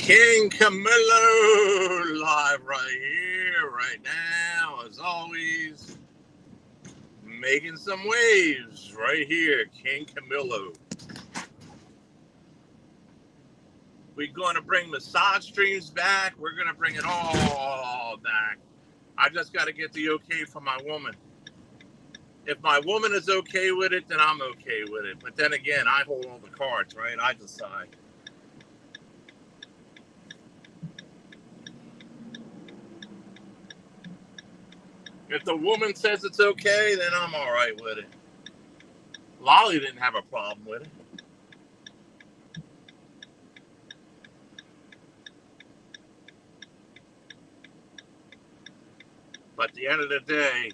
King Camilo live right here, right now, as always, making some waves right here, King Camilo. We're going to bring massage streams back. We're going to bring it all back. I just got to get the okay from my woman. If my woman is okay with it, then I'm okay with it. But then again, I hold all the cards, right? I decide. If the woman says it's okay, then I'm all right with it. Lolly didn't have a problem with it. But at the end of the day,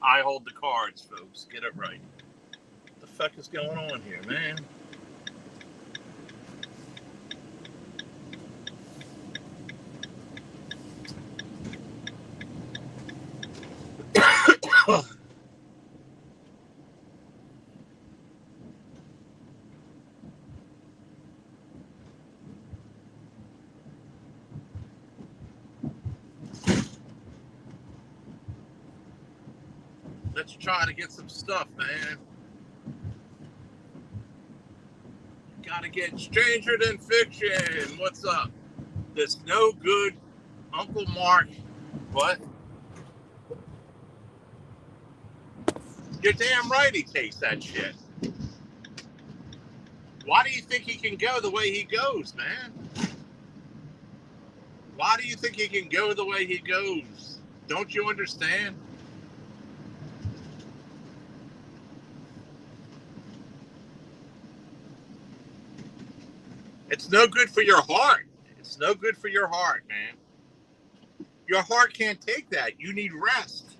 I hold the cards, folks. Get it right. What the fuck is going on here, man? Let's try to get some stuff, man. Gotta get Stranger Than Fiction. What's up? This no good Uncle Mark. What? You're damn right he takes that shit. Why do you think he can go the way he goes, man? Why do you think he can go the way he goes? Don't you understand? It's no good for your heart. It's no good for your heart, man. Your heart can't take that. You need rest.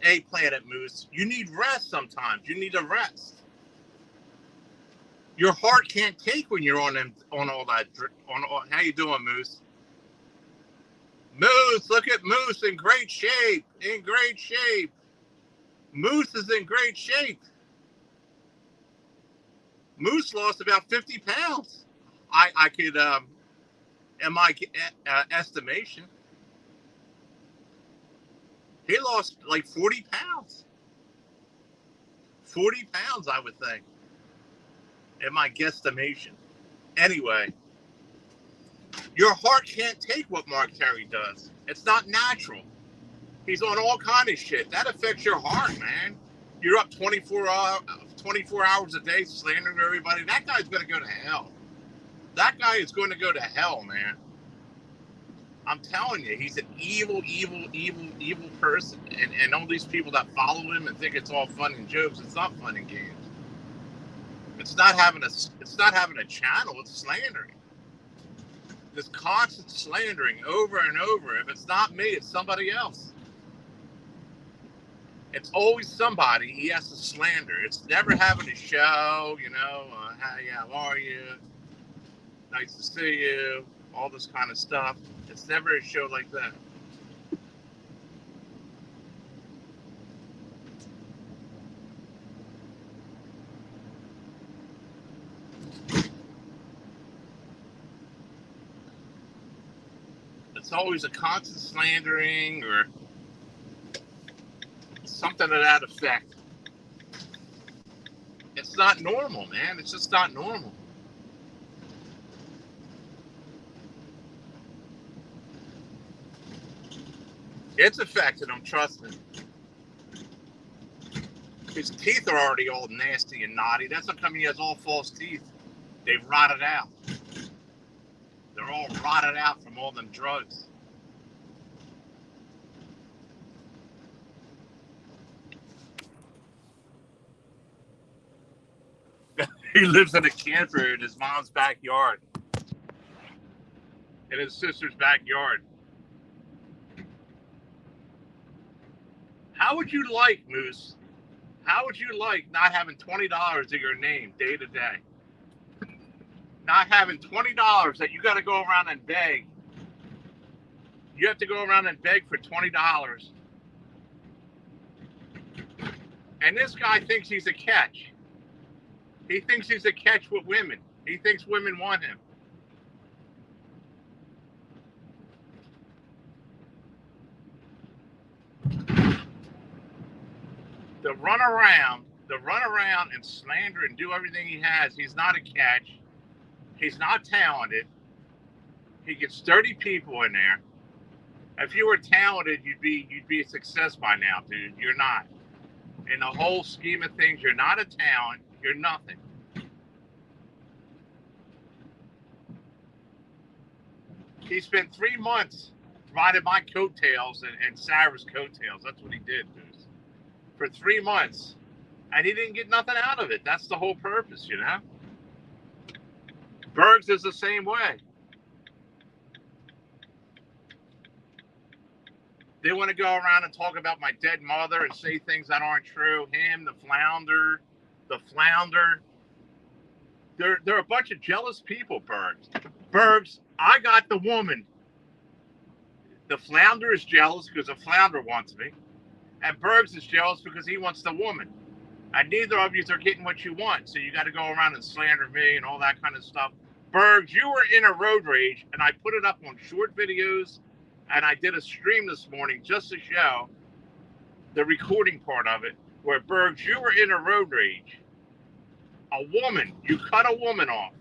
Hey, Planet Moose, you need rest sometimes. You need a rest. Your heart can't take when you're on all that. How you doing, Moose? Moose, look at Moose in great shape. In great shape. Moose is in great shape. Moose lost about 50 pounds. I could, in my estimation, he lost like 40 pounds. 40 pounds, I would think, in my guesstimation. Anyway, your heart can't take what Mark Terry does. It's not natural. He's on all kind of shit. That affects your heart, man. You're up 24 hours a day slandering everybody. That guy's going to go to hell. That guy is going to go to hell, man. I'm telling you, he's an evil person. And all these people that follow him and think it's all fun and jokes, it's not fun and games. It's not having a channel, it's slandering. This constant slandering over and over. If it's not me, it's somebody else. It's always somebody he has to slander. It's never having a show, how are you? Nice to see you. All this kind of stuff. It's never a show like that. It's always a constant slandering or something to that effect. It's not normal, man. It's just not normal. It's affected him, trust me. His teeth are already all nasty and knotty. That's how come he has all false teeth. They've rotted out. They're all rotted out from all them drugs. He lives in a camper in his mom's backyard. In his sister's backyard. How would you like, Moose? How would you like not having $20 in your name day to day? Not having $20 that you got to go around and beg. You have to go around and beg for $20. And this guy thinks he's a catch. He thinks he's a catch with women. He thinks women want him. to run around and slander and do everything he has. He's not a catch. He's not talented. He gets 30 people in there. If you were talented, you'd be a success by now, dude. You're not. In the whole scheme of things, you're not a talent. You're nothing. He spent 3 months riding my coattails and Sarah's coattails. That's what he did, dude. For 3 months. And he didn't get nothing out of it. That's the whole purpose, you know? Bergs is the same way. They want to go around and talk about my dead mother and say things that aren't true. Him, the flounder. They're a bunch of jealous people, Bergs. Bergs, I got the woman. The flounder is jealous because the flounder wants me. And Bergs is jealous because he wants the woman. And neither of you are getting what you want. So you got to go around and slander me and all that kind of stuff. Bergs, you were in a road rage, and I put it up on short videos, and I did a stream this morning just to show the recording part of it, where Bergs, you were in a road rage. A woman, you cut a woman off.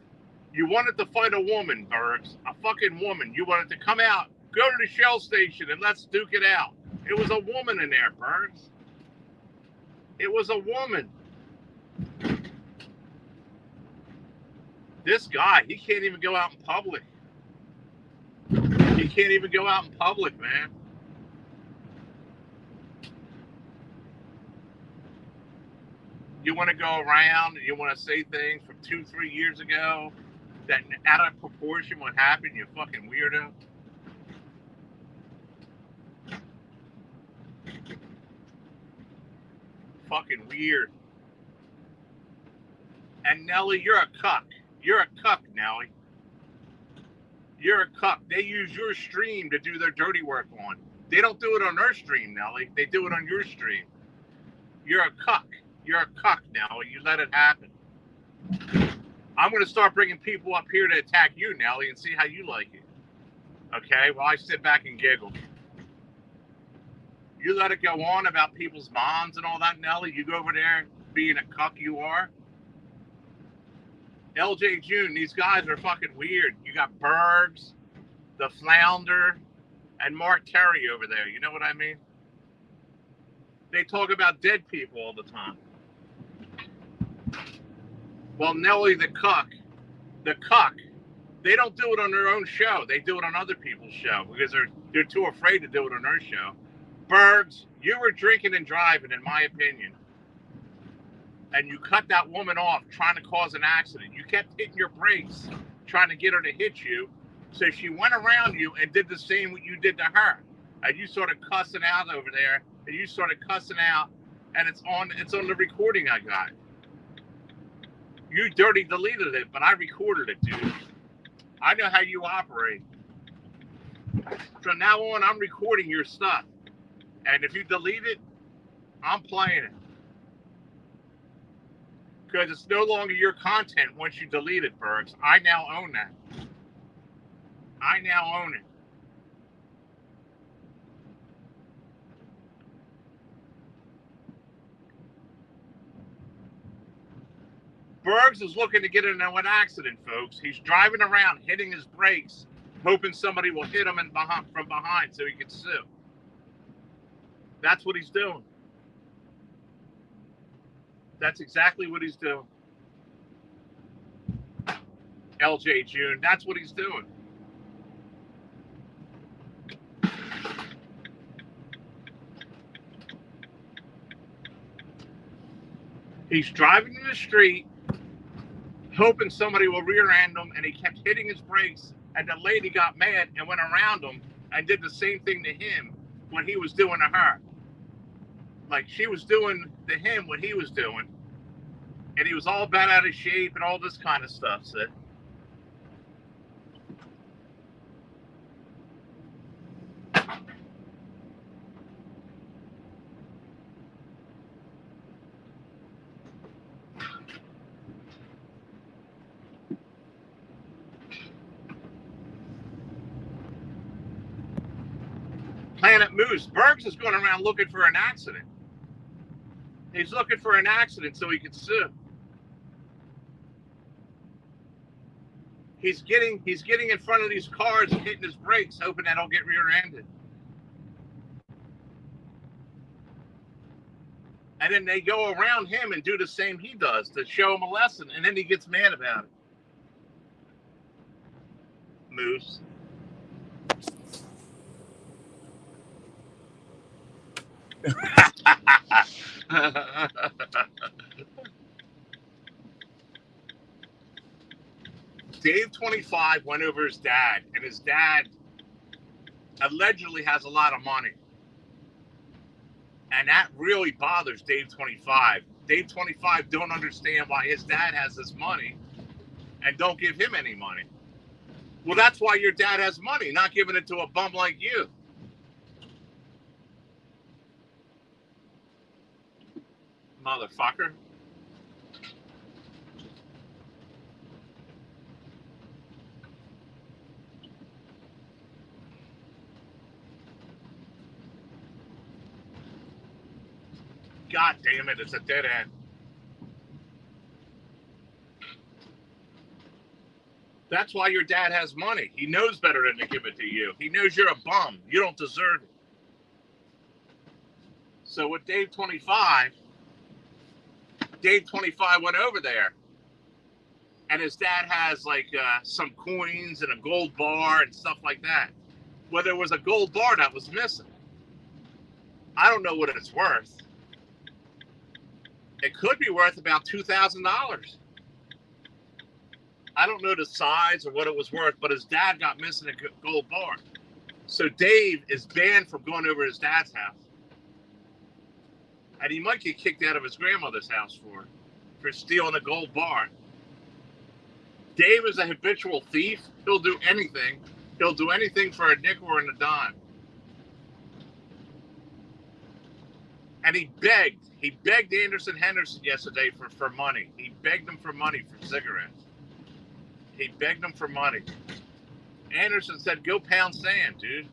You wanted to fight a woman, Bergs, a fucking woman. You wanted to come out, go to the Shell station, and let's duke it out. It was a woman in there, Bergs. It was a woman. This guy, he can't even go out in public. He can't even go out in public, man. You want to go around and you want to say things from 2-3 years ago that out of proportion what happened, you fucking weirdo. Fucking weird. And Nelly, you're a cuck. You're a cuck, Nelly. You're a cuck. They use your stream to do their dirty work on. They don't do it on their stream, Nelly. They do it on your stream. You're a cuck. You're a cuck, Nelly. You let it happen. I'm going to start bringing people up here to attack you, Nelly, and see how you like it. Okay? While I sit back and giggle. You let it go on about people's moms and all that, Nelly. You go over there being a cuck you are. LJ June, these guys are fucking weird. You got Bergs, the Flounder, and Mark Terry over there. You know what I mean? They talk about dead people all the time. Well, Nelly the cuck, they don't do it on their own show. They do it on other people's show because they're too afraid to do it on their show. Bergs, you were drinking and driving, in my opinion. And you cut that woman off trying to cause an accident. You kept hitting your brakes trying to get her to hit you. So she went around you and did the same what you did to her. And you started cussing out over there. And you started cussing out. And it's on the recording I got. You dirty deleted it, but I recorded it, dude. I know how you operate. From now on, I'm recording your stuff. And if you delete it, I'm playing it. Because it's no longer your content once you delete it, Bergs. I now own that. I now own it. Bergs is looking to get into an accident, folks. He's driving around, hitting his brakes, hoping somebody will hit him from behind so he can sue. That's what he's doing. That's exactly what he's doing. LJ June, that's what he's doing. He's driving in the street, hoping somebody will rear-end him, and he kept hitting his brakes, and the lady got mad and went around him and did the same thing to him what he was doing to her. Like she was doing to him what he was doing, and he was all bent out of shape and all this kind of stuff. So. Planet Moose. Bergs is going around looking for an accident. He's looking for an accident so he can sue. He's getting in front of these cars and hitting his brakes, hoping they don't get rear-ended. And then they go around him and do the same he does to show him a lesson, and then he gets mad about it. Moose. Dave 25 went over his dad, and his dad allegedly has a lot of money. And that really bothers Dave 25. Dave 25 don't understand why his dad has this money and don't give him any money. Well, that's why your dad has money, not giving it to a bum like you. Motherfucker. God damn it, it's a dead end. That's why your dad has money. He knows better than to give it to you. He knows you're a bum. You don't deserve it. So with Dave 25 went over there. And his dad has like some coins and a gold bar and stuff like that. Well, there was a gold bar that was missing. I don't know what it's worth. It could be worth about $2,000. I don't know the size or what it was worth, but his dad got missing a gold bar. So Dave is banned from going over his dad's house. And he might get kicked out of his grandmother's house for stealing a gold bar. Dave is a habitual thief. He'll do anything. He'll do anything for a nickel or a dime. And he begged Anderson Henderson yesterday for money. He begged him for money for cigarettes. He begged him for money. Anderson said, go pound sand, dude.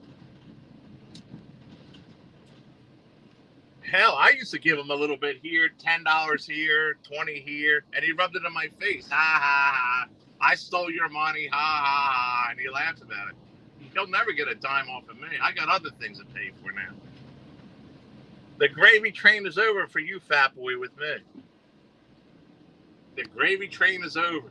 Hell, I used to give him a little bit here, $10 here, $20 here, and he rubbed it in my face. Ha, ha, ha. I stole your money, ha, ha, ha, and he laughs about it. He'll never get a dime off of me. I got other things to pay for now. The gravy train is over for you, fat boy, with me. The gravy train is over.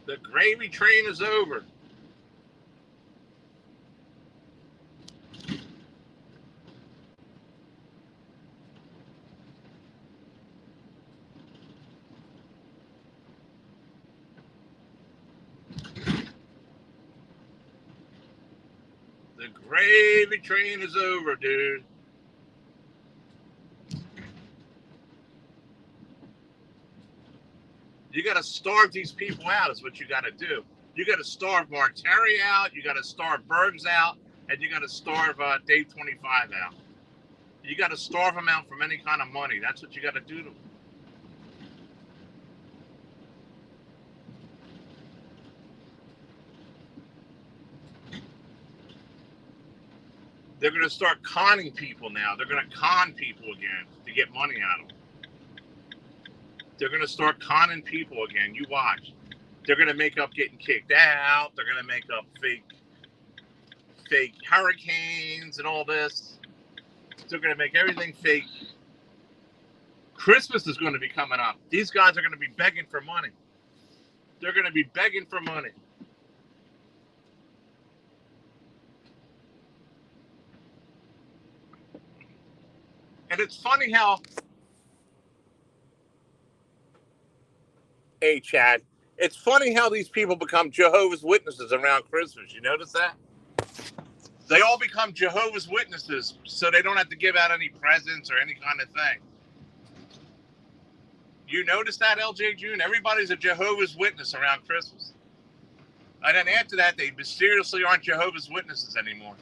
The gravy train is over. The gravy train is over, dude. You got to starve these people out is what you got to do. You got to starve Mark Terry out. You got to starve Bergs out. And you got to starve Dave 25 out. You got to starve them out from any kind of money. That's what you got to do to them. They're going to start conning people now. They're going to con people again to get money out of them. They're going to start conning people again. You watch. They're going to make up getting kicked out. They're going to make up fake hurricanes and all this. They're going to make everything fake. Christmas is going to be coming up. These guys are going to be begging for money. They're going to be begging for money. And it's funny how... Hey, Chad. It's funny how these people become Jehovah's Witnesses around Christmas. You notice that? They all become Jehovah's Witnesses so they don't have to give out any presents or any kind of thing. You notice that, LJ June? Everybody's a Jehovah's Witness around Christmas. And then after that, they mysteriously aren't Jehovah's Witnesses anymore.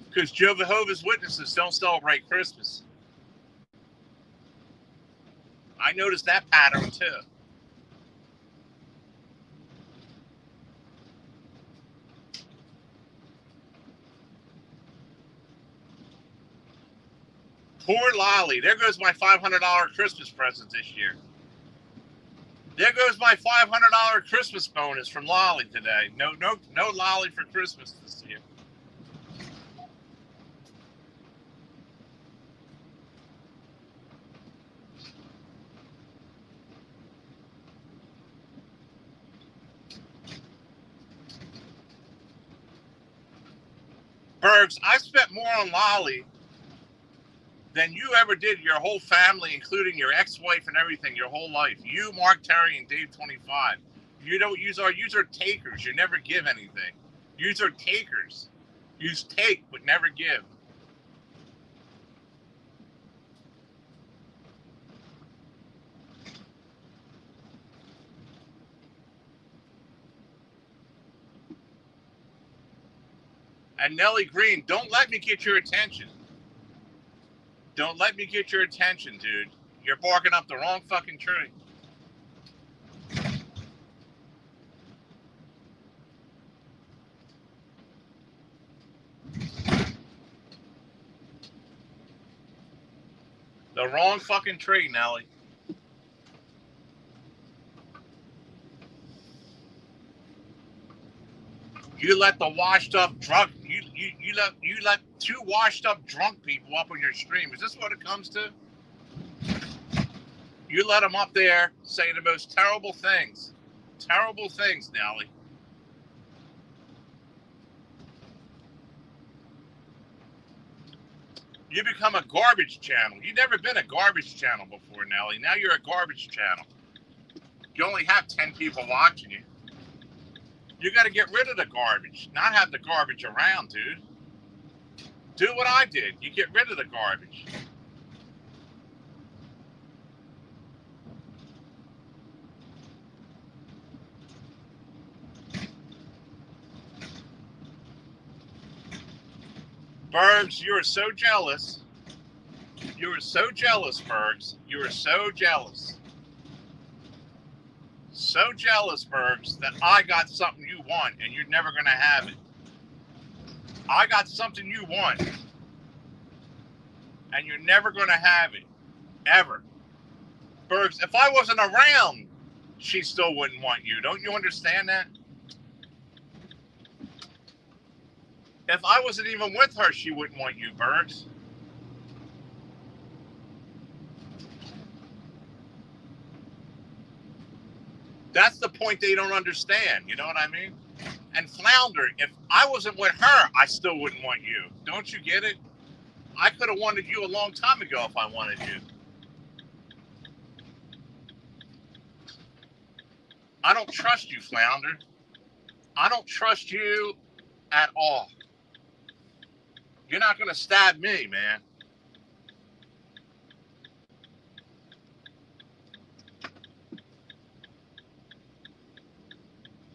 Because Jehovah's Witnesses don't celebrate Christmas. I noticed that pattern too. Poor Lolly. There goes my $500 Christmas present this year. There goes my $500 Christmas bonus from Lolly today. No Lolly for Christmas this year. Bergs, I spent more on Lolly than you ever did your whole family, including your ex-wife and everything, your whole life. You, Mark Terry, and Dave 25. You don't use our user takers. You never give anything. User takers. Use take, but never give. And Nellie Green, don't let me get your attention. Don't let me get your attention, dude. You're barking up the wrong fucking tree. The wrong fucking tree, Nellie. You let the washed up drunk. You let two washed up drunk people up on your stream. Is this what it comes to? You let them up there say the most terrible things. Terrible things, Nellie. You become a garbage channel. You've never been a garbage channel before, Nellie. Now you're a garbage channel. You only have 10 people watching you. You got to get rid of the garbage, not have the garbage around, dude. Do what I did. You get rid of the garbage. Bergs, you are so jealous. You are so jealous, Bergs. You are so jealous. So jealous, Bergs, that I got something you want and you're never going to have it. I got something you want and you're never going to have it. Ever. Bergs, if I wasn't around, she still wouldn't want you. Don't you understand that? If I wasn't even with her, she wouldn't want you, Bergs. That's the point they don't understand. You know what I mean? And Flounder, if I wasn't with her, I still wouldn't want you. Don't you get it? I could have wanted you a long time ago if I wanted you. I don't trust you, Flounder. I don't trust you at all. You're not going to stab me, man.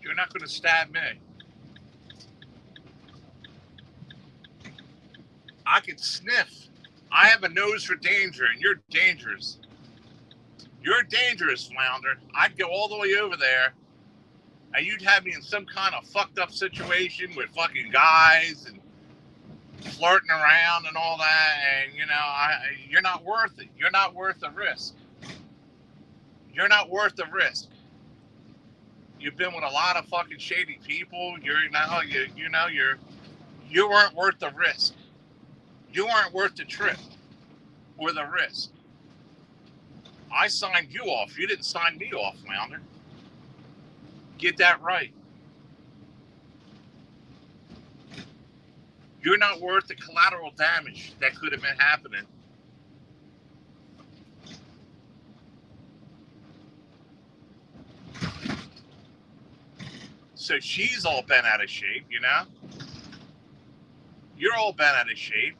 You're not going to stab me. I can sniff. I have a nose for danger, and you're dangerous. You're dangerous, Flounder. I'd go all the way over there, and you'd have me in some kind of fucked up situation with fucking guys and flirting around and all that, and, you know, you're not worth it. You're not worth the risk. You're not worth the risk. You've been with a lot of fucking shady people. You weren't worth the risk. You weren't worth the trip or the risk. I signed you off. You didn't sign me off, Flounder. Get that right. You're not worth the collateral damage that could have been happening. So she's all bent out of shape, you know? You're all bent out of shape.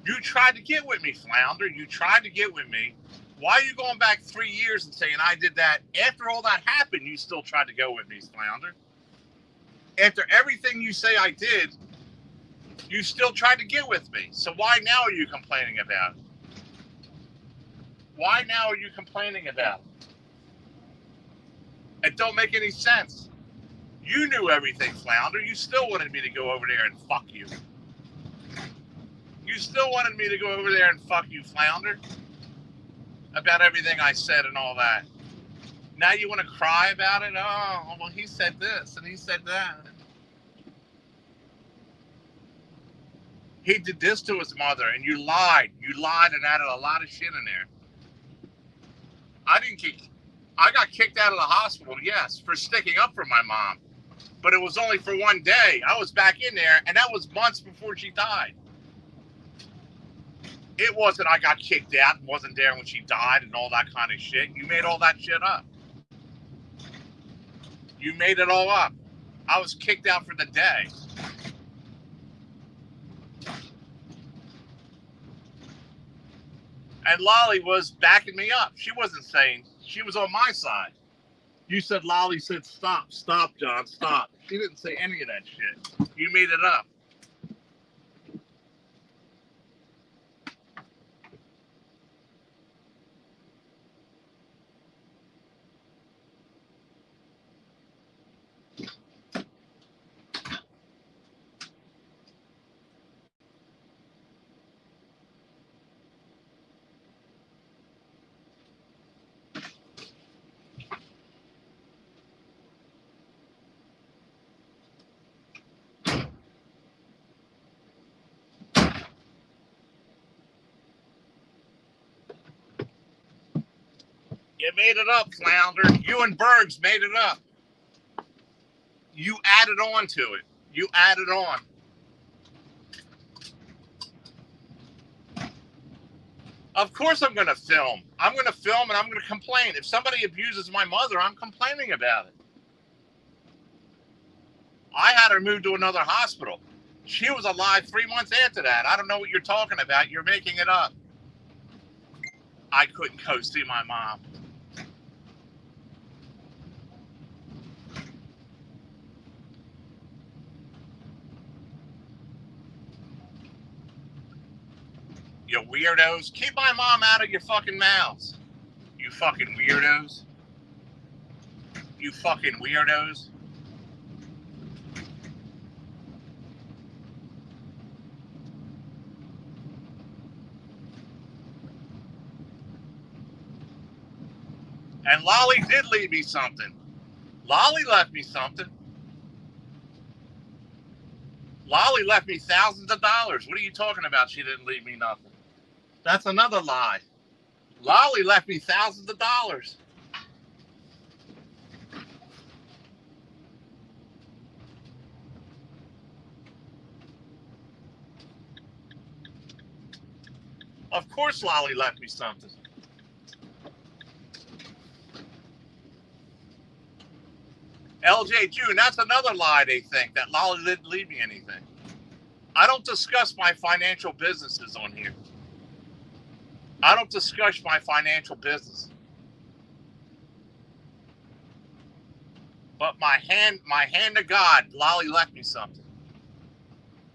You tried to get with me, Flounder. You tried to get with me. Why are you going back 3 years and saying I did that? After all that happened, you still tried to go with me, Flounder. After everything you say I did, you still tried to get with me. So why now are you complaining about it? Why now are you complaining about it? It don't make any sense. You knew everything, Flounder. You still wanted me to go over there and fuck you. You still wanted me to go over there and fuck you, Flounder, about everything I said and all that. Now you want to cry about it? Oh, well, he said this and he said that. He did this to his mother, and you lied. You lied and added a lot of shit in there. I got kicked out of the hospital, yes, for sticking up for my mom. But it was only for one day. I was back in there, and that was months before she died. It wasn't I got kicked out and wasn't there when she died and all that kind of shit. You made all that shit up. You made it all up. I was kicked out for the day. And Lolly was backing me up. She wasn't saying, she was on my side. You said, Lolly said, stop, John, stop. She didn't say any of that shit. You made it up. You made it up, Flounder. You and Bergs made it up. You added on to it. You added on. Of course I'm going to film. I'm going to film and I'm going to complain. If somebody abuses my mother, I'm complaining about it. I had her moved to another hospital. She was alive 3 months after that. I don't know what you're talking about. You're making it up. I couldn't go see my mom. You weirdos. Keep my mom out of your fucking mouths. You fucking weirdos. You fucking weirdos. And Lolly did leave me something. Lolly left me something. Lolly left me thousands of dollars. What are you talking about? She didn't leave me nothing. That's another lie. Lolly left me thousands of dollars. Of course Lolly left me something. LJ June, that's another lie they think, that Lolly didn't leave me anything. I don't discuss my financial businesses on here. I don't discuss my financial business. But my hand to God, Lolly left me something.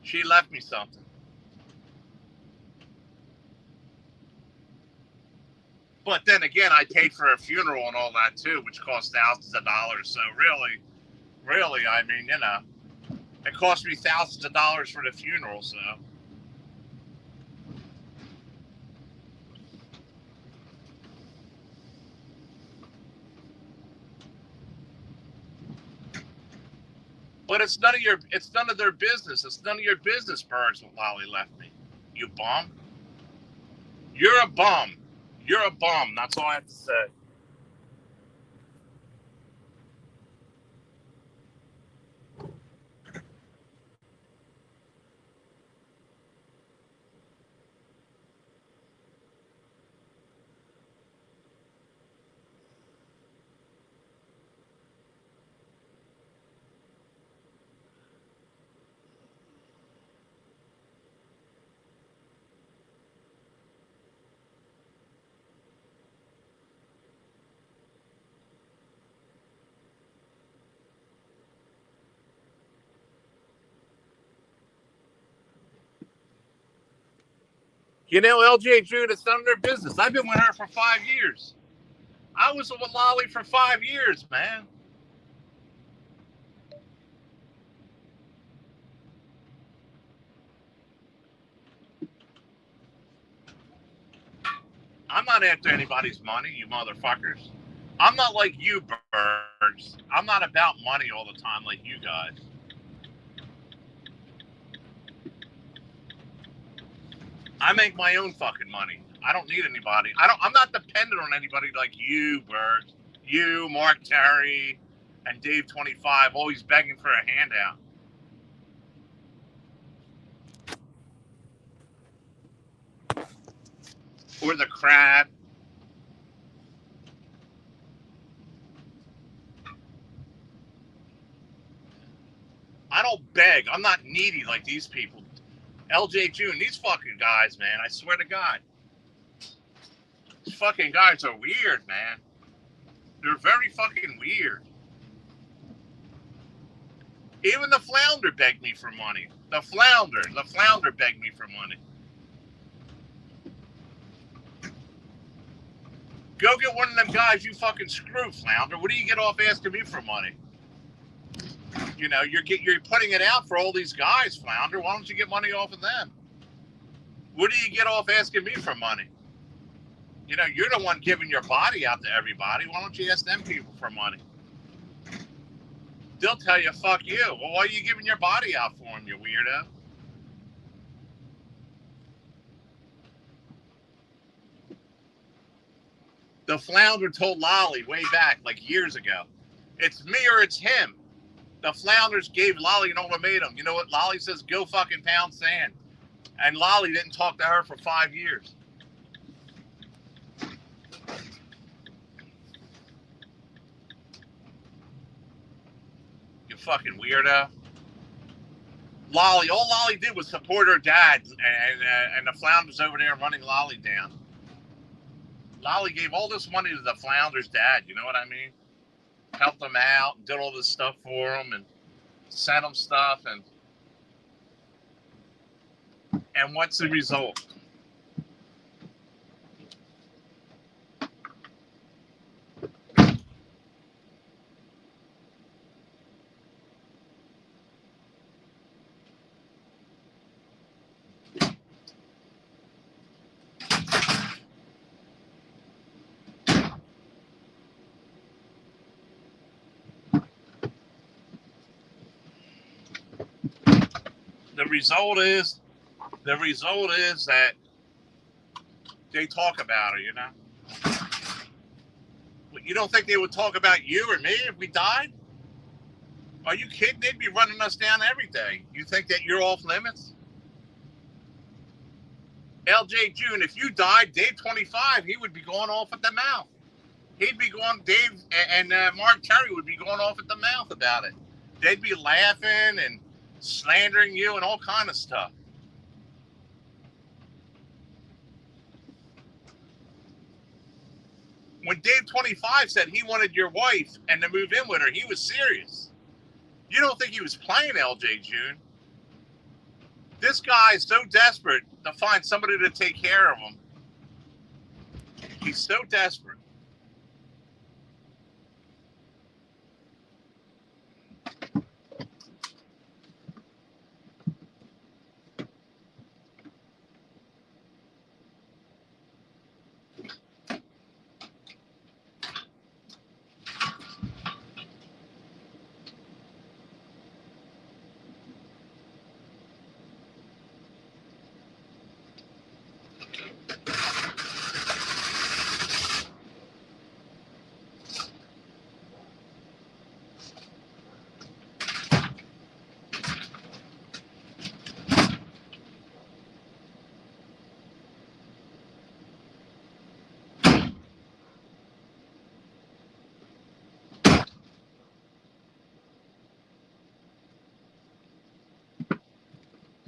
She left me something. But then again, I paid for her funeral and all that too, which cost thousands of dollars. So really, I mean, you know, it cost me thousands of dollars for the funeral. So. But it's none of their business. It's none of your business, Birds, what Lolly left me. You bum. You're a bum. You're a bum. That's all I have to say. You know, LJ Jude, it's none of their business. I've been with her for 5 years. I was with Lolly for 5 years, man. I'm not after anybody's money, you motherfuckers. I'm not like you, Bergs. I'm not about money all the time like you guys. I make my own fucking money. I don't need anybody. I'm not dependent on anybody like you, Bergs. You, Mark Terry, and Dave 25, always begging for a handout. Or the crab. I don't beg. I'm not needy like these people. LJ June, these fucking guys, man. I swear to God. These fucking guys are weird, man. They're very fucking weird. Even the flounder begged me for money. The flounder begged me for money. Go get one of them guys you fucking screw, flounder. What do you get off asking me for money? You know, you're putting it out for all these guys, flounder. Why don't you get money off of them? What do you get off asking me for money? You know, you're the one giving your body out to everybody. Why don't you ask them people for money? They'll tell you, fuck you. Well, why are you giving your body out for them, you weirdo? The flounder told Lolly way back, like years ago, it's me or it's him. The flounders gave Lolly an ultimatum. You know what? Lolly says, go fucking pound sand. And Lolly didn't talk to her for 5 years. You fucking weirdo. All Lolly did was support her dad, and the flounders over there running Lolly down. Lolly gave all this money to the flounder's dad, you know what I mean? Helped them out, and did all this stuff for them, and sent them stuff, and what's the result? The result is that they talk about her, you know? You don't think they would talk about you or me if we died? Are you kidding? They'd be running us down every day. You think that you're off limits? LJ June, if you died, Dave 25, he would be going off at the mouth. He'd be going, Dave and Mark Terry would be going off at the mouth about it. They'd be laughing and slandering you and all kind of stuff. When Dave 25 said he wanted your wife and to move in with her, he was serious. You don't think he was playing, LJ June? This guy's so desperate to find somebody to take care of him. He's so desperate.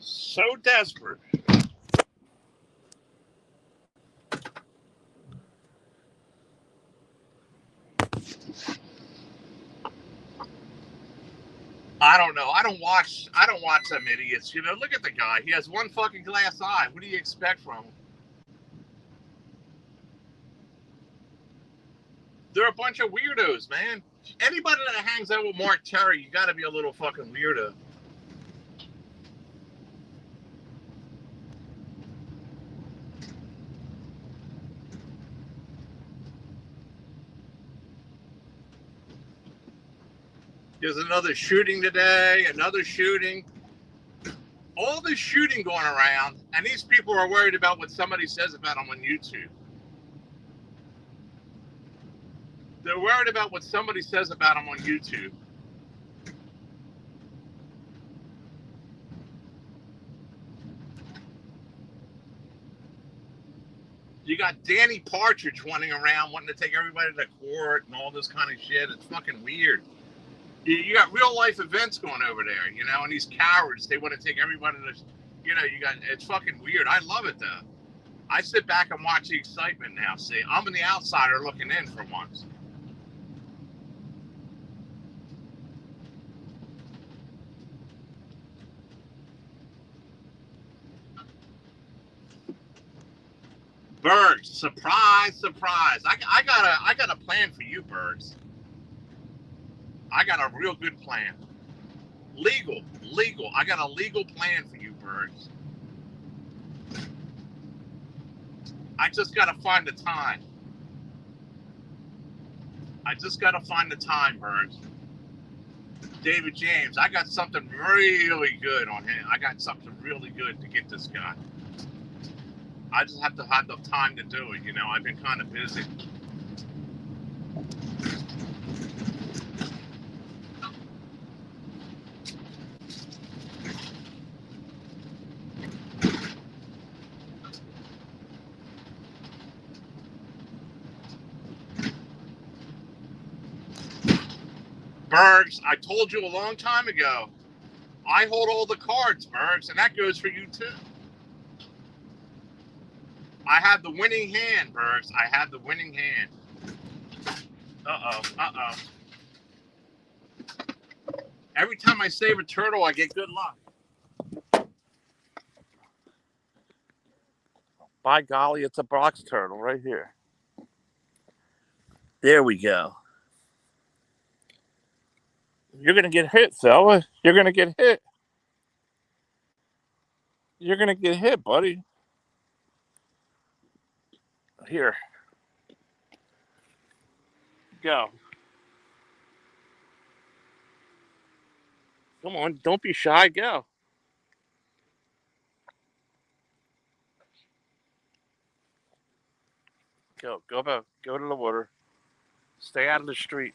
So desperate. I don't know. I don't watch them idiots. You know, look at the guy. He has one fucking glass eye. What do you expect from him? They're a bunch of weirdos, man. Anybody that hangs out with Mark Terry, you got to be a little fucking weirdo. There's another shooting today, another shooting. All this shooting going around, and these people are worried about what somebody says about them on YouTube. They're worried about what somebody says about them on YouTube. You got Danny Partridge running around wanting to take everybody to court and all this kind of shit. It's fucking weird. You got real life events going over there, you know, and these cowards, they want to take everybody to, you know, it's fucking weird. I love it though. I sit back and watch the excitement now. See, I'm the outsider looking in for once. Bergs, surprise, surprise. I got a plan for you, Bergs. I got a real good plan. Legal. I got a legal plan for you, Bergs. I just got to find the time. Bergs. David James, I got something really good on him. I got something really good to get this guy. I just have to have the time to do it. You know, I've been kind of busy. Bergs, I told you a long time ago, I hold all the cards, Bergs, and that goes for you too. I have the winning hand, Bergs. I have the winning hand. Uh-oh. Every time I save a turtle, I get good luck. By golly, it's a box turtle right here. There we go. You're going to get hit, fella. You're going to get hit. You're going to get hit, buddy. Here. Go. Come on. Don't be shy. Go. Go about. Go to the water. Stay out of the street.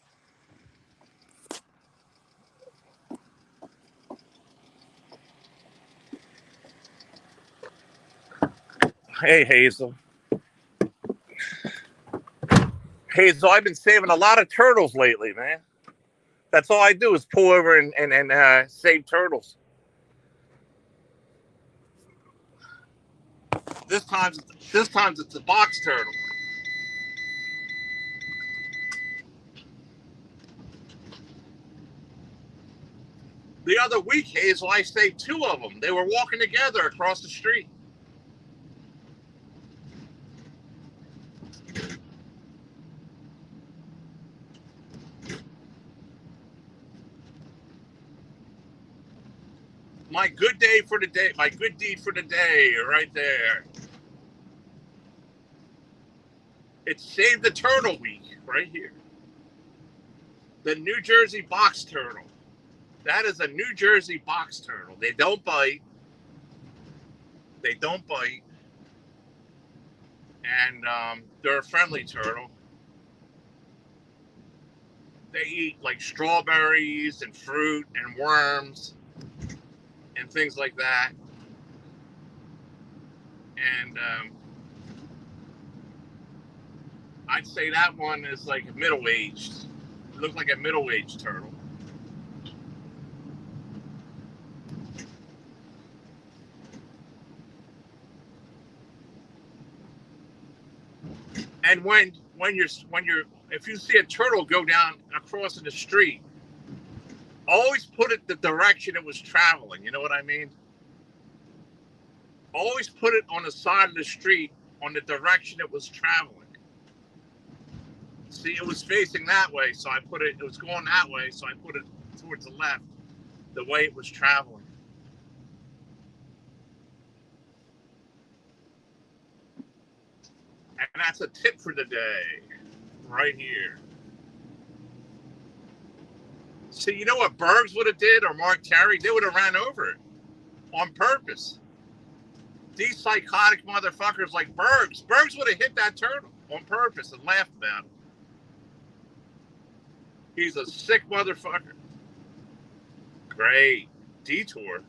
Hey, Hazel. Hazel, I've been saving a lot of turtles lately, man. That's all I do is pull over and save turtles. This time it's a box turtle. The other week, Hazel, I saved 2 of them. They were walking together across the street. My good day for the day, my good deed for the day, right there. It's Save the Turtle Week, right here. The New Jersey box turtle. That is a New Jersey box turtle. They don't bite. And they're a friendly turtle. They eat like strawberries and fruit and worms and things like that. And I'd say that one is like middle-aged. It looks like a middle-aged turtle. And when you're if you see a turtle go down across in the street, always put it the direction it was traveling. You know what I mean? Always put it on the side of the street on the direction it was traveling. See, it was facing that way, so I put it. It was going that way, so I put it towards the left, the way it was traveling. And that's a tip for the day, right here. See, you know what Bergs would have did, or Mark Terry? They would have ran over it on purpose. These psychotic motherfuckers like Bergs would have hit that turtle on purpose and laughed about it. He's a sick motherfucker. Great. Detour.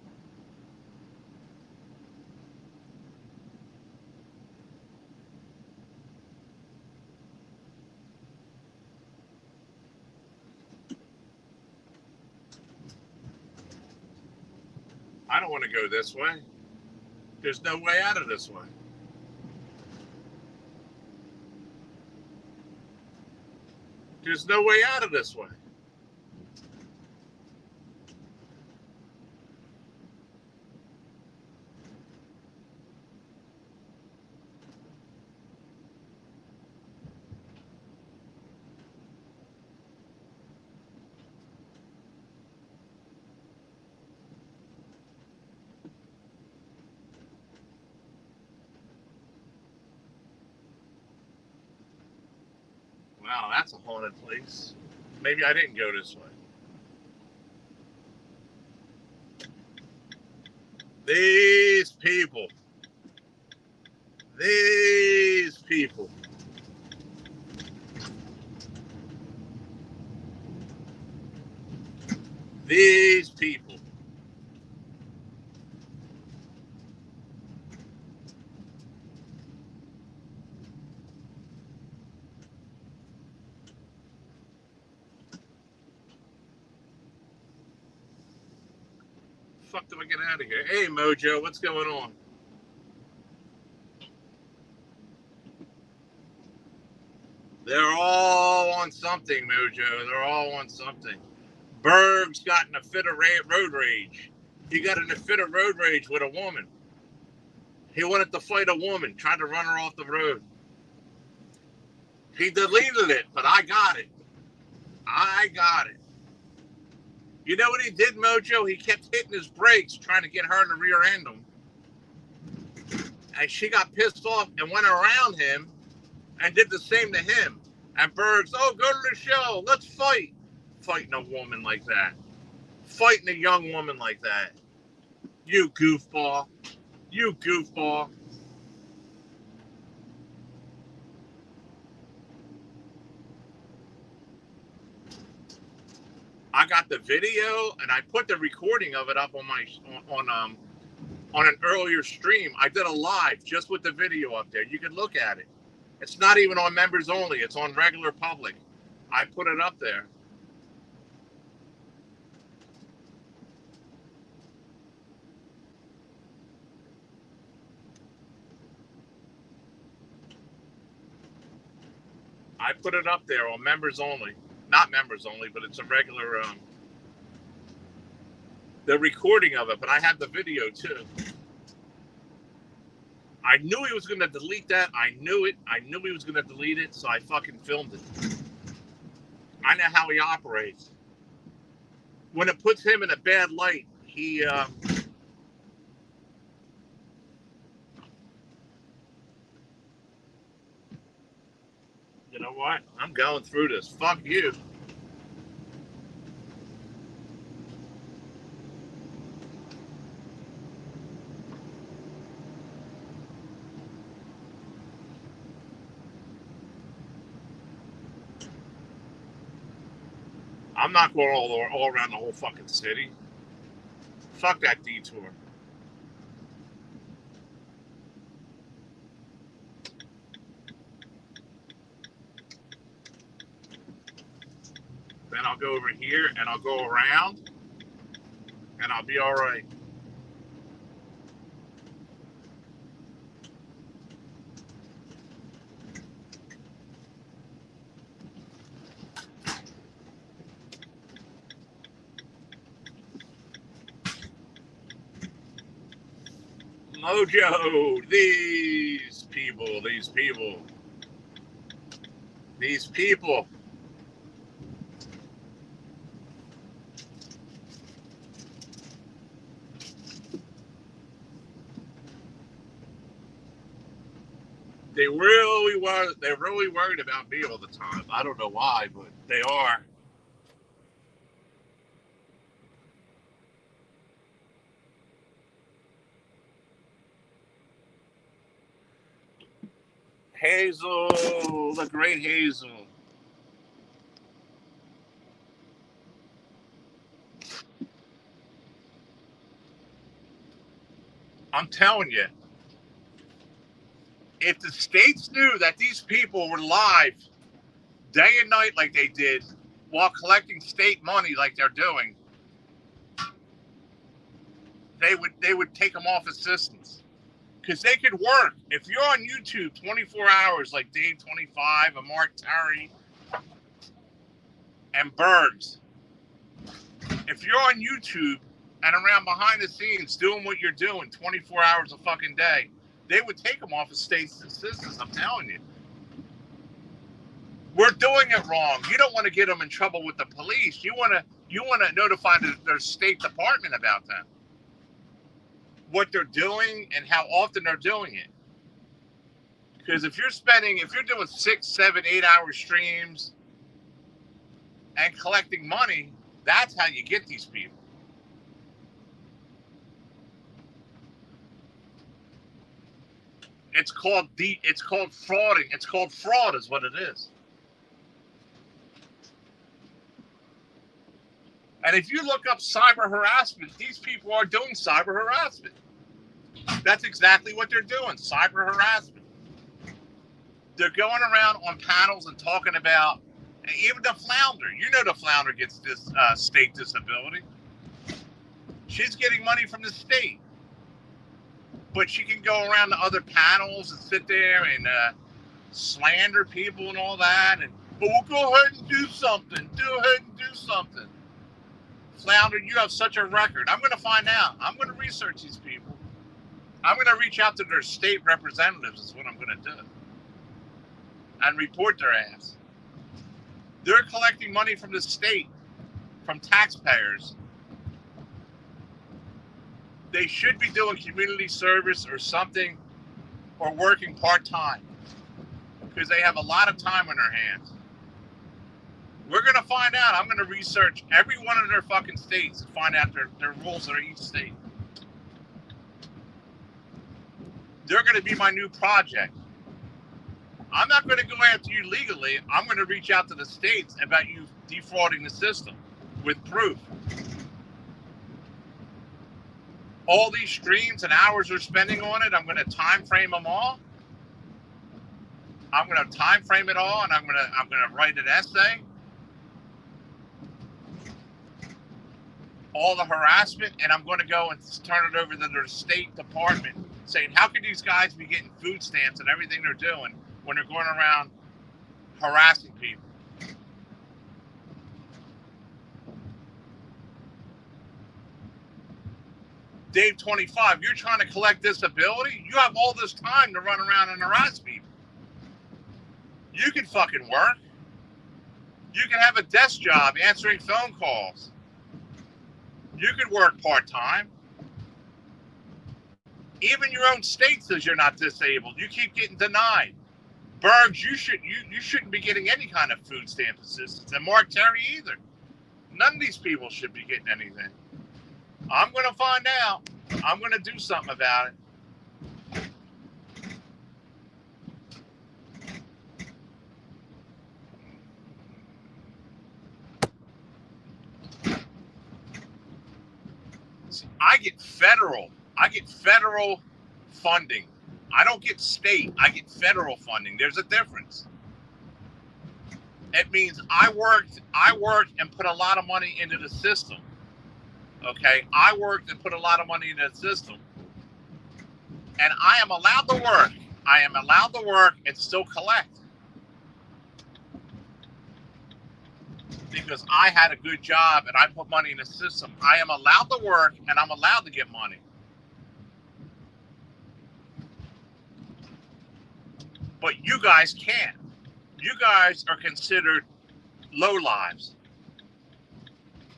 I don't want to go this way. There's no way out of this way. There's no way out of this way. Wow, that's a haunted place. Maybe I didn't go this way. These people. These people. These people. Fuck do I get out of here? Hey, Mojo, what's going on? They're all on something, Mojo. They're all on something. Berg's got in a fit of road rage. He got in a fit of road rage with a woman. He wanted to fight a woman, tried to run her off the road. He deleted it, but I got it. I got it. You know what he did, Mojo? He kept hitting his brakes, trying to get her in the rear end him. And she got pissed off and went around him and did the same to him. And Berg's, oh, go to the show. Let's fight. Fighting a woman like that. Fighting a young woman like that. You goofball. You goofball. I got the video and I put the recording of it up on my on an earlier stream. I did a live just with the video up there. You can look at it. It's not even on members only. It's on regular public. I put it up there. I put it up there on members only. Not members only, but it's a regular, the recording of it, but I have the video too. I knew he was going to delete that. I knew it. I knew he was going to delete it, so I fucking filmed it. I know how he operates. When it puts him in a bad light, he, you know what? I'm going through this. Fuck you. I'm not going all around the whole fucking city. Fuck that detour. Then I'll go over here and I'll go around and I'll be all right. Mojo, these people. They're really worried about me all the time. I don't know why, but they are. Hazel, the great Hazel. I'm telling you, if the states knew that these people were live day and night like they did while collecting state money like they're doing, they would take them off assistance. Because they could work. If you're on YouTube 24 hours like Dave 25 and Mark Terry and Bergs, if you're on YouTube and around behind the scenes doing what you're doing 24 hours a fucking day, they would take them off of state assistance, I'm telling you. We're doing it wrong. You don't want to get them in trouble with the police. You want to notify their state department about that. What they're doing and how often they're doing it. Because if you're doing 6, 7, 8 hour streams and collecting money, that's how you get these people. It's called frauding. It's called fraud is what it is. And if you look up cyber harassment, these people are doing cyber harassment. That's exactly what they're doing, cyber harassment. They're going around on panels and talking about, even the flounder. You know the flounder gets this state disability. She's getting money from the state. But she can go around to other panels and sit there and slander people and all that. And, but we'll go ahead and do something. Go ahead and do something. Flounder, you have such a record. I'm going to find out. I'm going to research these people. I'm going to reach out to their state representatives is what I'm going to do. And report their ass. They're collecting money from the state, from taxpayers. They should be doing community service or something, or working part-time, because they have a lot of time on their hands. We're going to find out. I'm going to research every one of their fucking states and find out their rules of each state. They're going to be my new project. I'm not going to go after you legally. I'm going to reach out to the states about you defrauding the system with proof. All these streams and hours they're spending on it, I'm going to time frame them all. I'm going to time frame it all, and I'm going to write an essay. All the harassment, and I'm going to go and turn it over to their state department, saying, how could these guys be getting food stamps and everything they're doing when they're going around harassing people? Dave 25, you're trying to collect disability? You have all this time to run around and harass people. You can fucking work. You can have a desk job answering phone calls. You could work part-time. Even your own state says you're not disabled. You keep getting denied. Bergs, you shouldn't be getting any kind of food stamp assistance. And Mark Terry either. None of these people should be getting anything. I'm going to find out. I'm going to do something about it. See, I get federal funding. I don't get state. I get federal funding. There's a difference. It means I worked and put a lot of money into the system. Okay, I worked and put a lot of money into the system, and I am allowed to work. I am allowed to work and still collect because I had a good job and I put money in the system. I am allowed to work and I'm allowed to get money. But you guys can't. You guys are considered lowlives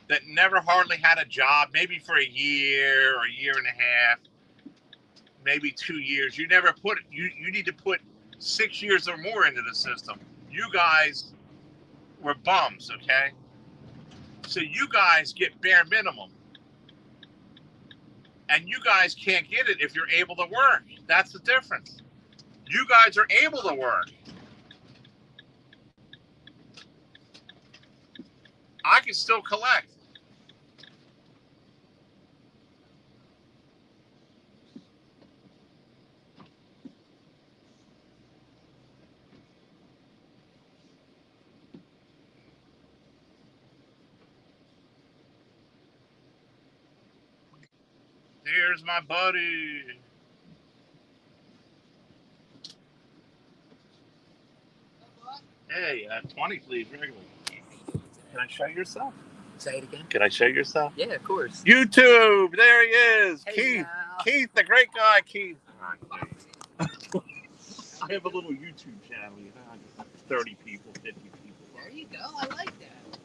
that never hardly had a job, maybe for a year or a year and a half, maybe 2 years. You never put it. You need to put 6 years or more into the system. You guys were bums, okay? So you guys get bare minimum. And you guys can't get it if you're able to work. That's the difference. You guys are able to work. I can still collect. Here's my buddy. Hey, 20 please, regular. Can I show yourself? Say it again. Can I show yourself? Yeah, of course. YouTube, there he is. Hey Keith. now. Keith, the great guy, Keith. I have a little YouTube channel, 30 people, 50 people. There you go. I like that.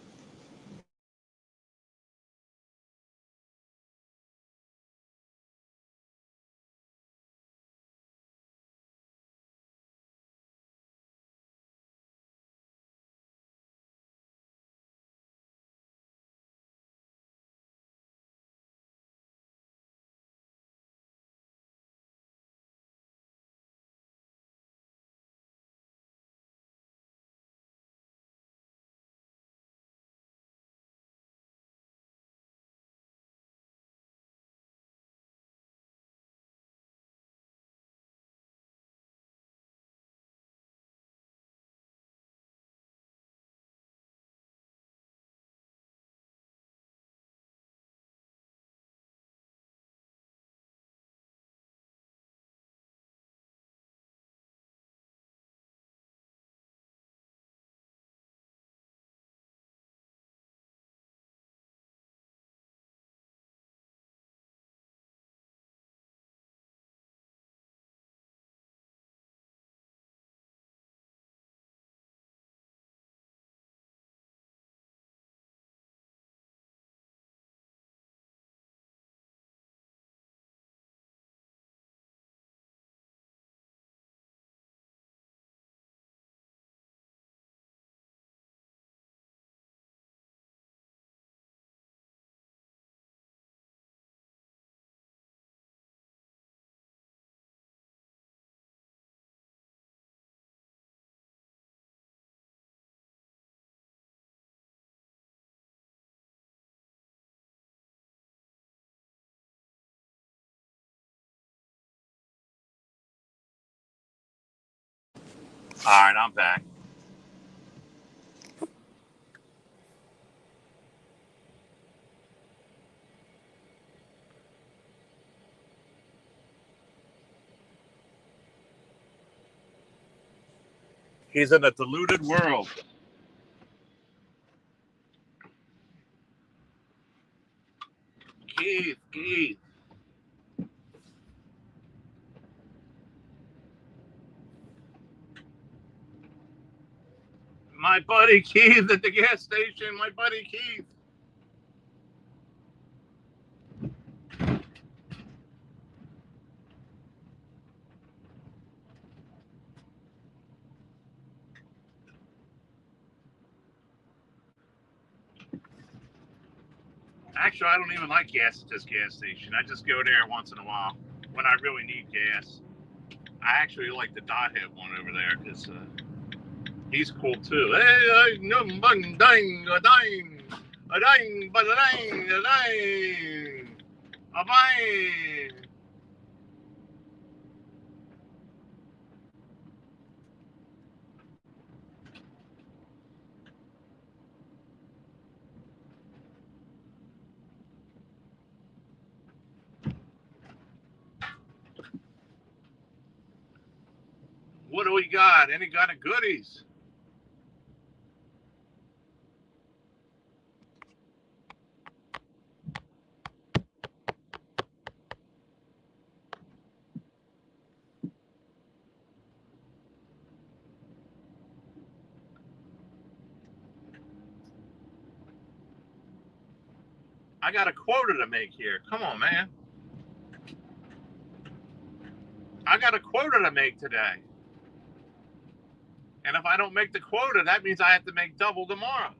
All right, I'm back. He's in a deluded world. Keith. My buddy Keith at the gas station. My buddy Keith. Actually, I don't even like gas at this gas station. I just go there once in a while when I really need gas. I actually like the Dothead one over there because he's cool too. Hey, no, dang, dang, dang, dang, dang, dang, dang. What do we got? Any kind of goodies? I got a quota to make here. Come on, man. I got a quota to make today. And if I don't make the quota, that means I have to make double tomorrow.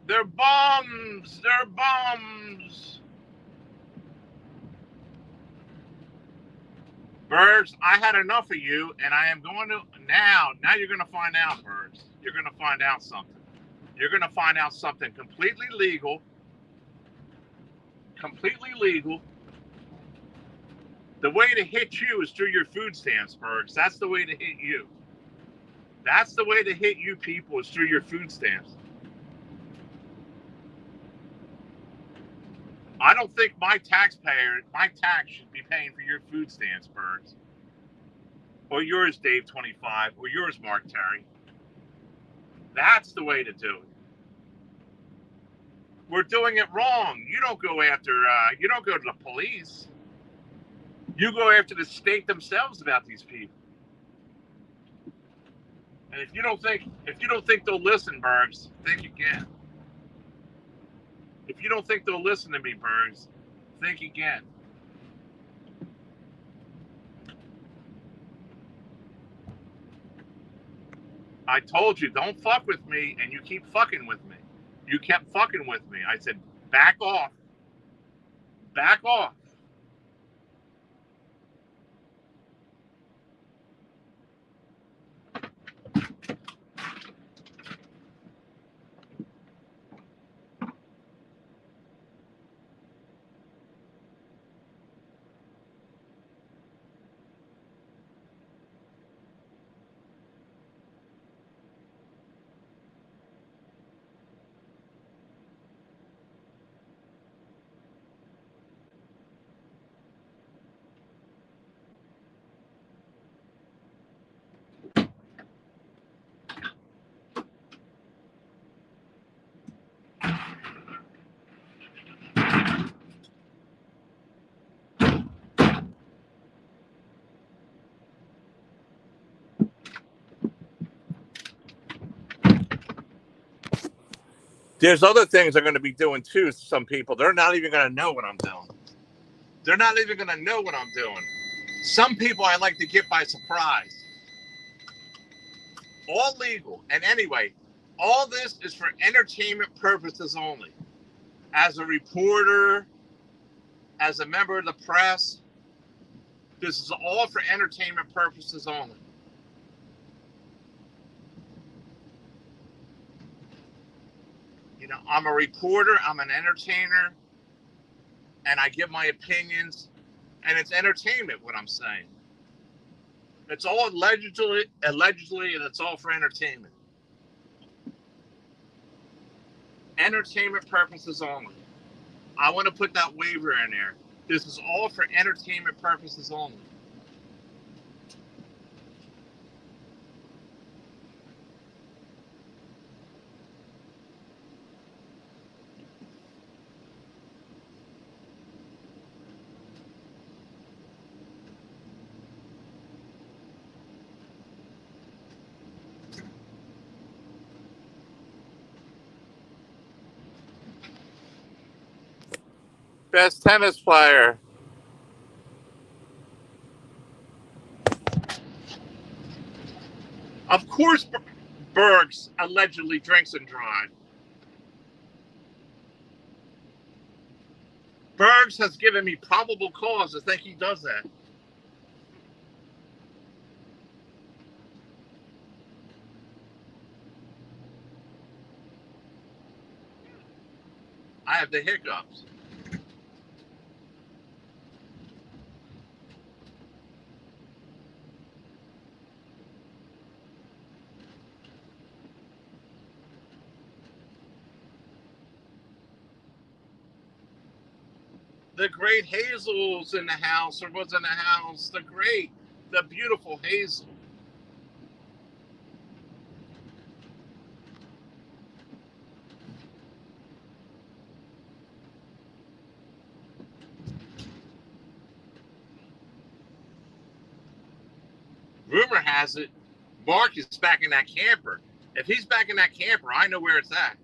They're bums. They're bums. Bergs, I had enough of you, and I am going to now. Now you're going to find out, Bergs. You're going to find out something. You're going to find out something completely legal. Completely legal. The way to hit you is through your food stamps, Bergs. That's the way to hit you. That's the way to hit you people is through your food stamps. I don't think my tax should be paying for your food stamps, Bergs. Or yours, Dave 25, or yours, Mark Terry. That's the way to do it. We're doing it wrong. You don't go after, you don't go to the police. You go after the state themselves about these people. And if you don't think they'll listen, Bergs, think again. If you don't think they'll listen to me, Bergs, think again. I told you, don't fuck with me, and you keep fucking with me. You kept fucking with me. I said, back off. Back off. There's other things I'm going to be doing too. Some people, they're not even going to know what I'm doing. They're not even going to know what I'm doing. Some people I like to get by surprise. All legal. And anyway, all this is for entertainment purposes only. As a reporter, as a member of the press, this is all for entertainment purposes only. You know, I'm a reporter, I'm an entertainer, and I give my opinions, and it's entertainment what I'm saying. It's all allegedly, and it's all for entertainment. Entertainment purposes only. I want to put that waiver in there. This is all for entertainment purposes only. Best tennis player. Of course, Bergs allegedly drinks and drives. Bergs has given me probable cause to think he does that. I have the hiccups. The great Hazel's in the house, or was in the house. The beautiful Hazel. Rumor has it, Mark is back in that camper. If he's back in that camper, I know where it's at.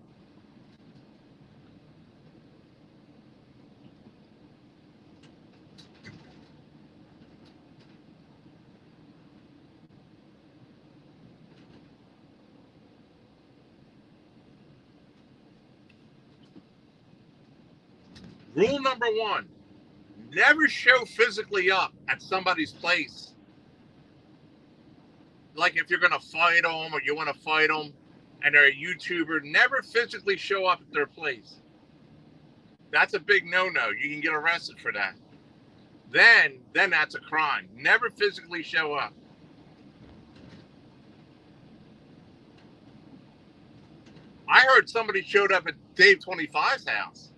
Rule number one, never show physically up at somebody's place. Like if you're going to fight them or you want to fight them and they're a YouTuber, never physically show up at their place. That's a big no-no. You can get arrested for that. Then that's a crime. Never physically show up. I heard somebody showed up at Dave 25's house.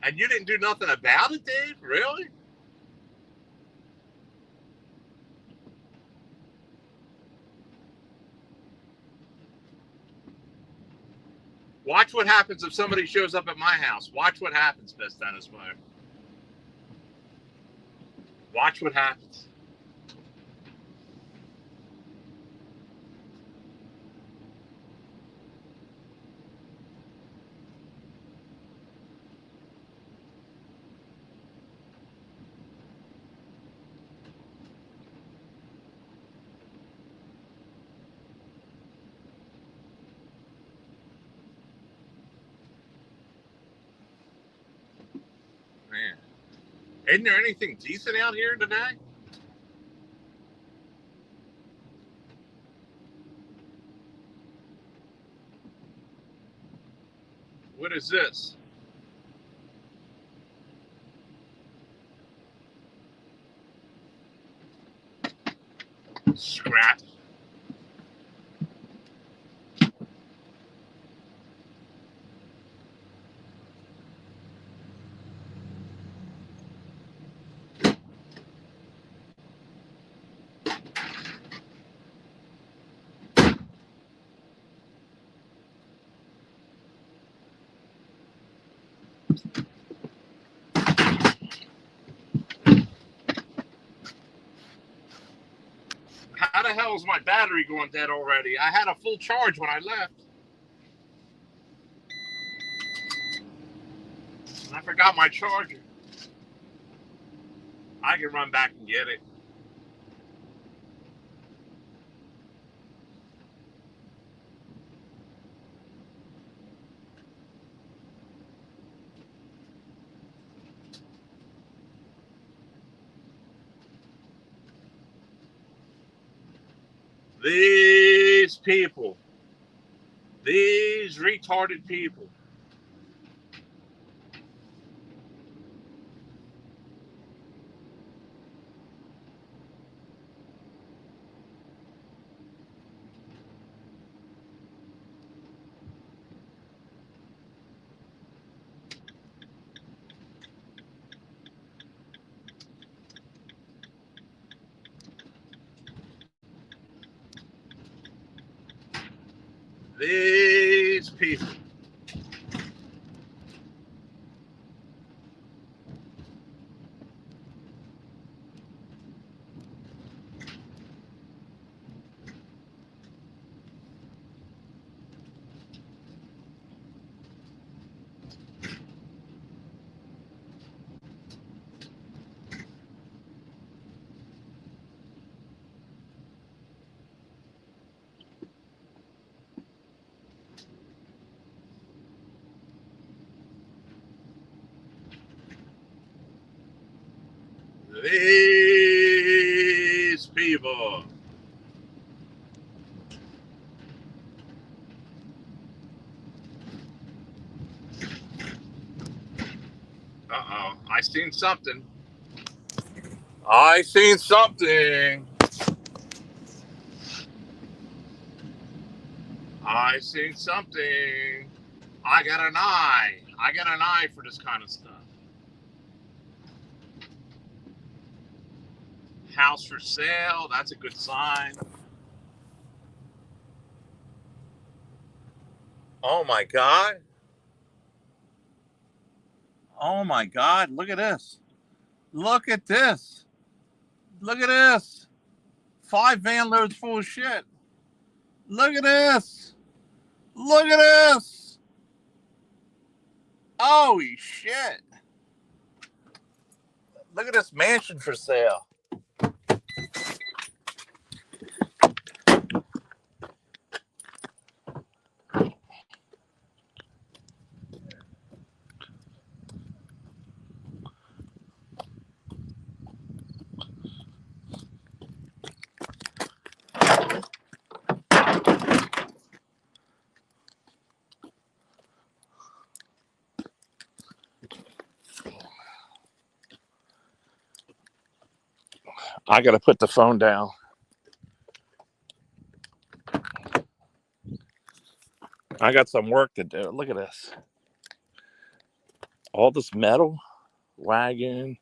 And you didn't do nothing about it, Dave? Really? Watch what happens if somebody shows up at my house. Watch what happens, Best Dennis Meyer. Watch what happens. Man. Isn't there anything decent out here today? What is this? Scrap. How the hell is my battery going dead already? I had a full charge when I left. I forgot my charger. I can run back and get it. These people. These retarded people. These people. These people. Uh-oh. I seen something. I seen something. I seen something. I got an eye. I got an eye for this kind of stuff. House for sale. That's a good sign. Oh my God. Oh my God. Look at this. Look at this. Look at this. 5 van loads full of shit. Look at this. Look at this. Holy shit. Look at this mansion for sale. I got to put the phone down. I got some work to do. Look at this. All this metal, wagon.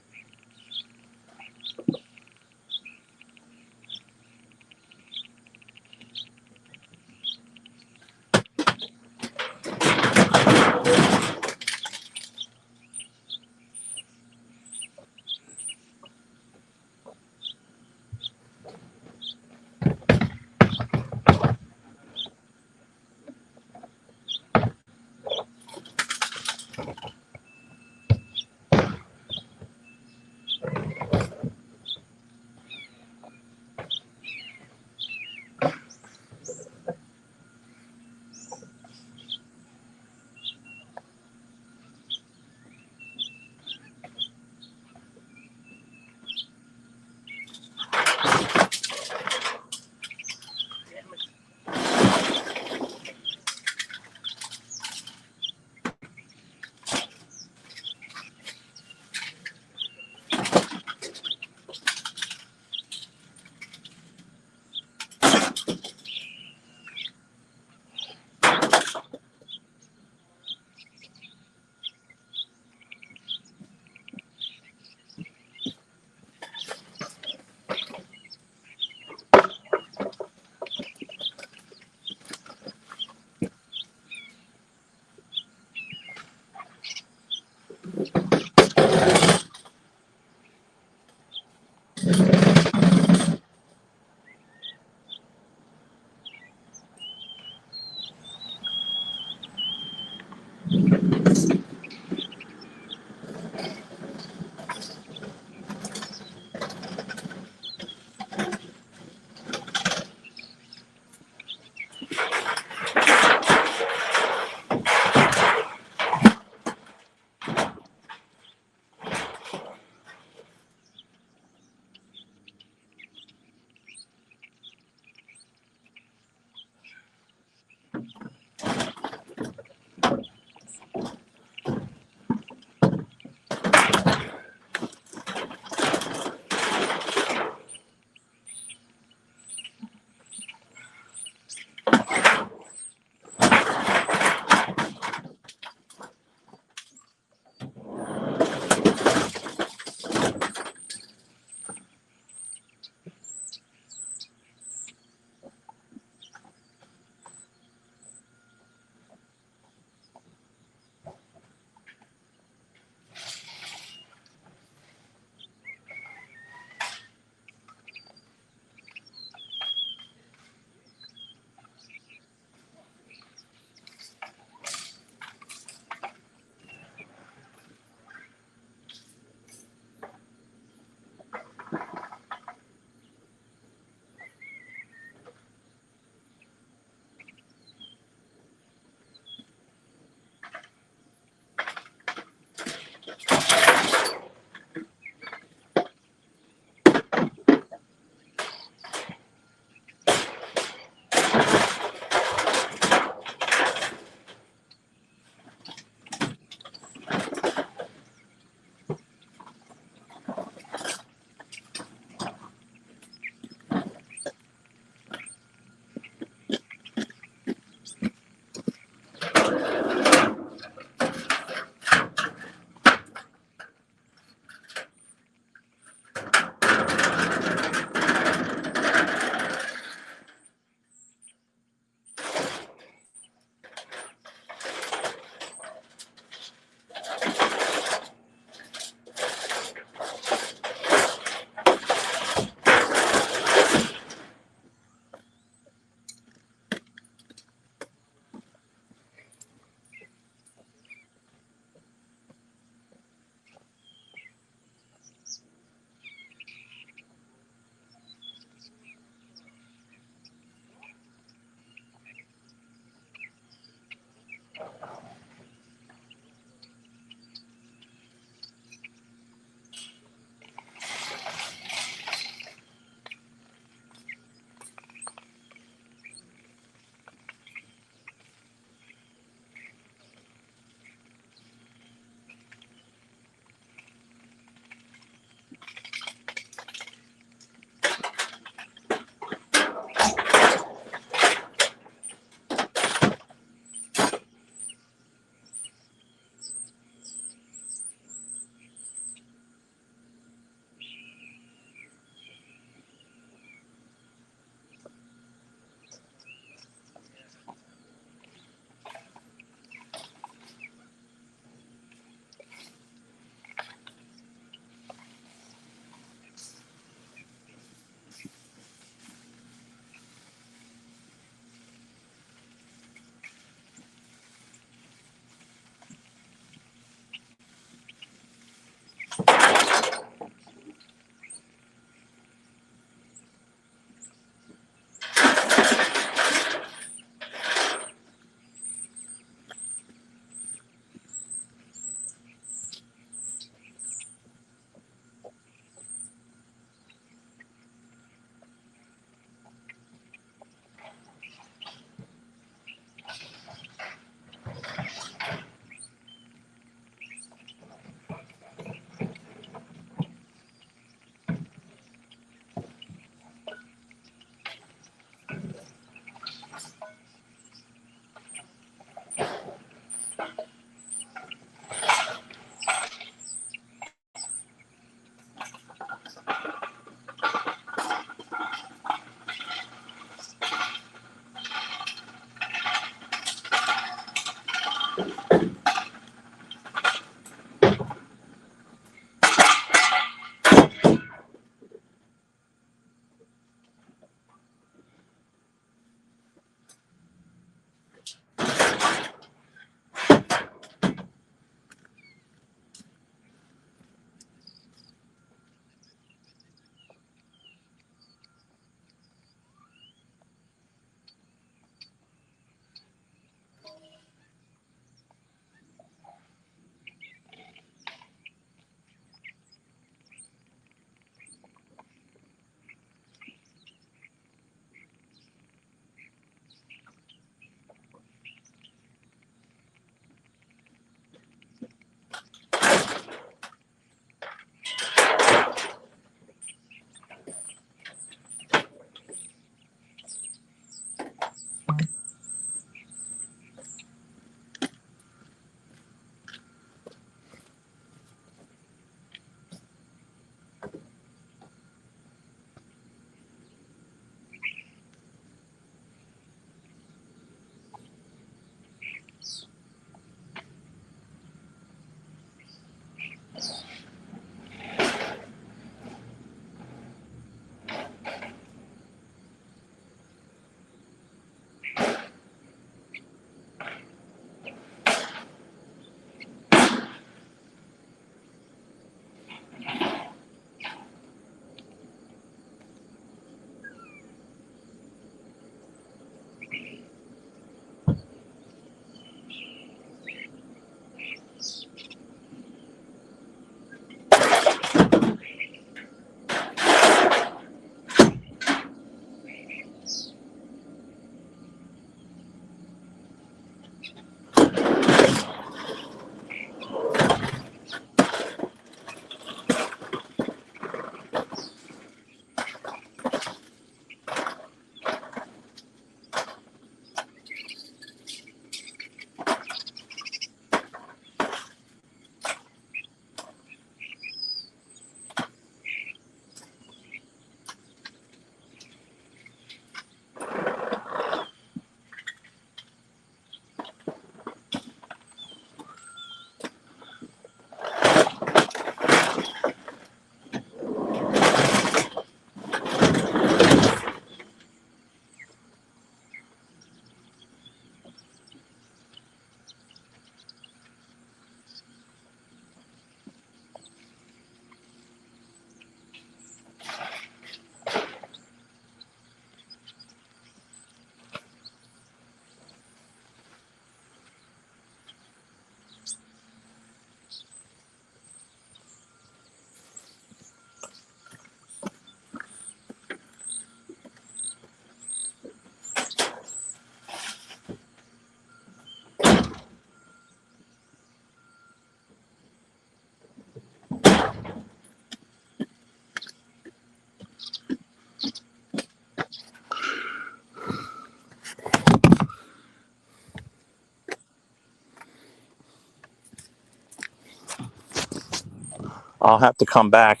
I'll have to come back.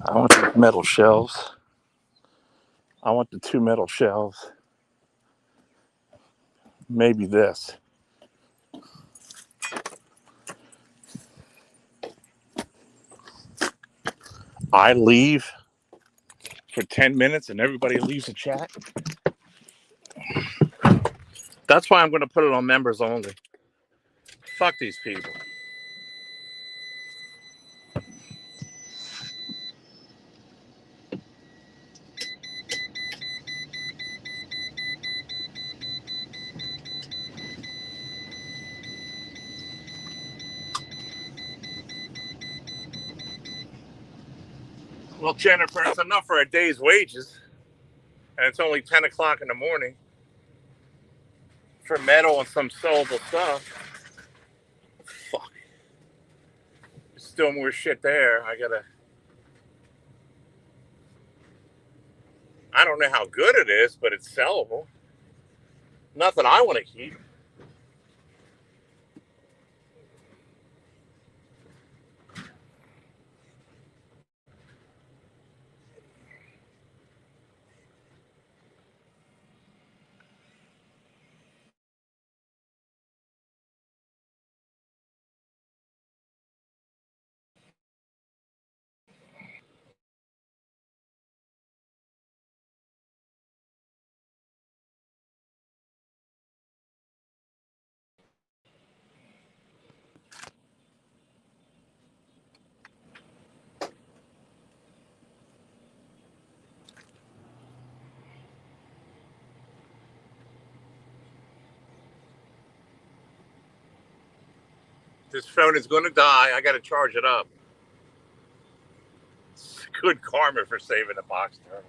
I want the metal shelves. I want the 2 metal shelves. Maybe this. I leave for 10 minutes and everybody leaves the chat. That's why I'm going to put it on members only. Fuck these people. Well, Jennifer, it's enough for a day's wages. And it's only 10 o'clock in the morning for metal and some sellable stuff. Fuck. There's still more shit there. I don't know how good it is, but it's sellable. Nothing I want to keep. This phone is going to die. I got to charge it up. It's good karma for saving a box turtle.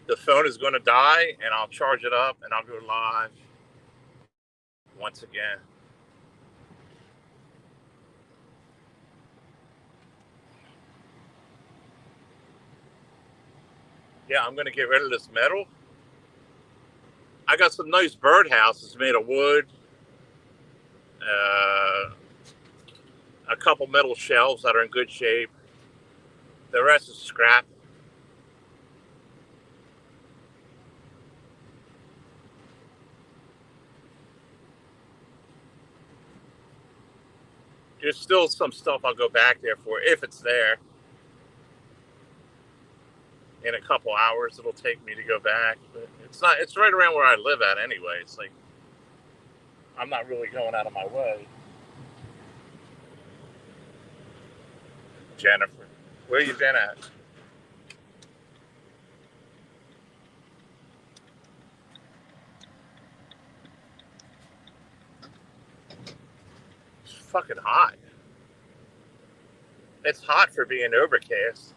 The phone is going to die, and I'll charge it up, and I'll go live once again. Yeah, I'm going to get rid of this metal. I got some nice birdhouses made of wood. A couple metal shelves that are in good shape. The rest is scrap. There's still some stuff I'll go back there for if it's there. In a couple hours, it'll take me to go back. But it's not. It's right around where I live at anyway. It's like I'm not really going out of my way. Jennifer, where you been at? It's fucking hot. It's hot for being overcast.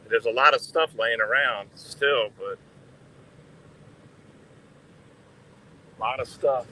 There's a lot of stuff laying around still, but a lot of stuff.